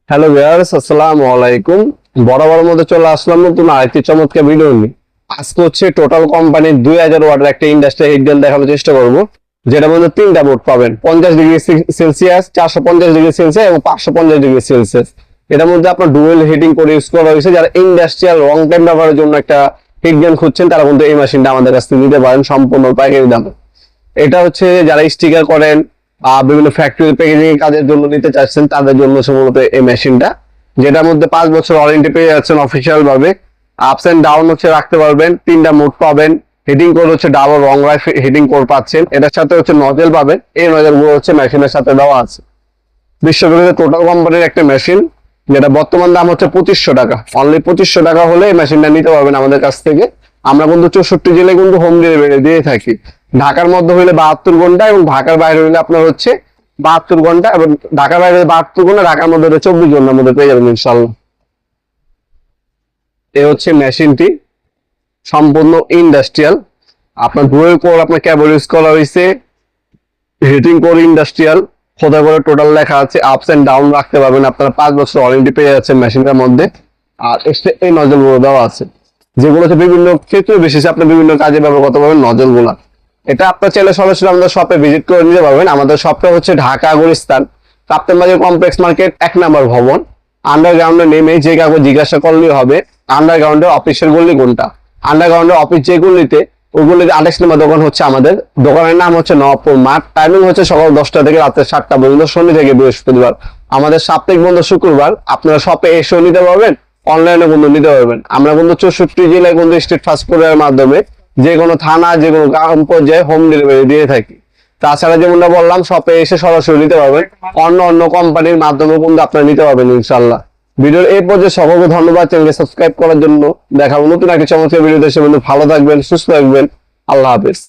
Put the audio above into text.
Hello viewers, আসসালামু আলাইকুম। বরাবর মধ্যে চলে আসলাম নতুন আরেকটি চমৎকার ভিডিও নিয়ে। আজকে হচ্ছে টোটাল কোম্পানির 2000 ওয়াটের একটা ইন্ডাস্ট্রিয়াল হিট গান দেখানোর চেষ্টা করব, যেটার মধ্যে তিনটা বোর্ড পাবেন: 50 ডিগ্রি সেলসিয়াস, 450 ডিগ্রি সেলসিয়াস এবং 550 ডিগ্রি সেলসিয়াস। এটার মধ্যে আপনার ডুয়েল হিটিং করে ইউজ করা হয়েছে। যারা ইন্ডাস্ট্রিয়াল লং টাইম ব্যবহারের জন্য একটা হিট গান খুঁজছেন, তারা কিন্তু এই মেশিনটা আমাদের কাছ থেকে নিতে পারেন সম্পূর্ণ পাইকারি দামে। এটা হচ্ছে যারা স্টিকার করেন, বিভিন্ন ফ্যাক্টরি প্যাকেজিং কাজের জন্য নিতে চাচ্ছেন, তাদের জন্য মূলত এই মেশিনটা, যেটার মধ্যে 5 বছর ওয়ারেন্টি পেয়ে যাচ্ছেন অফিসিয়াল ভাবে। আপস এন্ড ডাউন হচ্ছে রাখতে পারবেন, তিনটা মোড পাবেন, হিটিং কোড হচ্ছে ডাবল রং লাইফ হিটিং কোড পাচ্ছেন। এটার সাথে হচ্ছে নজেল পাবেন, এই নজেল গুলো হচ্ছে মেশিনের সাথে দেওয়া আছে। বিশ্বব্যাপী টোটাল কোম্পানির একটা মেশিন, যেটা বর্তমান দাম হচ্ছে 2500 টাকা। অনলি 2500 টাকা হলে এই মেশিনটা নিতে পারবেন আমাদের কাছ থেকে। আমরা কিন্তু 64 জেলায় কিন্তু হোম ডেলিভারি দিয়ে থাকি। ঢাকার মধ্যে হইলে 72 ঘন্টা এবং ঢাকার বাইরে হইলে আপনার হচ্ছে 72 ঘন্টা, এবং ঢাকার বাইরে 72 ঘন্টা, ঢাকার মধ্যে 24 ঘন্টার মধ্যে পেয়ে যাবেন ইনশাল্লাহ। এ হচ্ছে মেশিনটি, সম্পূর্ণ ইন্ডাস্ট্রিয়াল। আপনার ডুয়েল কোর আপনার কেবল ইউজ করা হয়েছে, হিটিং কোর ইন্ডাস্ট্রিয়াল, খোদা করে টোটাল লেখা আছে। আপস এন্ড ডাউন রাখতে পারবেন, আপনারা 5 বছর ওয়ারেন্টি পেয়ে যাচ্ছেন মেশিনটার মধ্যে। আর এক্সট্রা এই নজল গুলো দেওয়া আছে, যেগুলো হচ্ছে বিভিন্ন ক্ষেত্রে বিশেষে আপনি বিভিন্ন কাজে ব্যবহার করতে পারবেন নজল গুলা। এটা আপনার চাইলে সরাসরি আমাদের শপে ভিজিট করে নিতে পারবেন। আমাদের শপটা হচ্ছে ঢাকা গুলিস্তান কাপ্তান বাজার কমপ্লেক্স মার্কেট 1 নম্বর ভবন। আন্ডারগ্রাউন্ডে নেমে যে কাউকে জিজ্ঞাসা করলেই হবে আন্ডারগ্রাউন্ডের অফিসের গল্লি কোনটা। আন্ডারগ্রাউন্ডের অফিস যে গল্লিতে, ওই গল্লিতে 28 নম্বর দোকান হচ্ছে আমাদের। দোকানের নাম হচ্ছে নবাবপুর মাঠ। টাইমিং হচ্ছে সকাল 10টা থেকে রাত্রে 7টা পর্যন্ত, শনি থেকে বৃহস্পতিবার। আমাদের সাপ্তাহিক বন্ধ শুক্রবার। আপনারা শপে এসেও নিতে পারবেন, অনলাইনে কিন্তু নিতে পারবেন। আমরা কিন্তু 64 জেলায় কিন্তু স্ট্রিট ফাস্ট ফুডের মাধ্যমে যে কোনো থানা, যে কোনো গ্রাম পর্যায়ে হোম ডেলিভারি দিয়ে থাকি। তাছাড়া যেমনটা বললাম, শপে এসে সরাসরি নিতে পারবেন, অন্য অন্য কোম্পানির মাধ্যমে কিন্তু আপনারা নিতে পারবেন ইনশাল্লাহ। ভিডিওর এই পর্যায়ে সকলকে ধন্যবাদ চ্যানেলকে সাবস্ক্রাইব করার জন্য। দেখাবো নতুন একটা চমৎকার ভিডিও দেশে। ভালো থাকবেন, সুস্থ থাকবেন, আল্লাহ হাফেজ।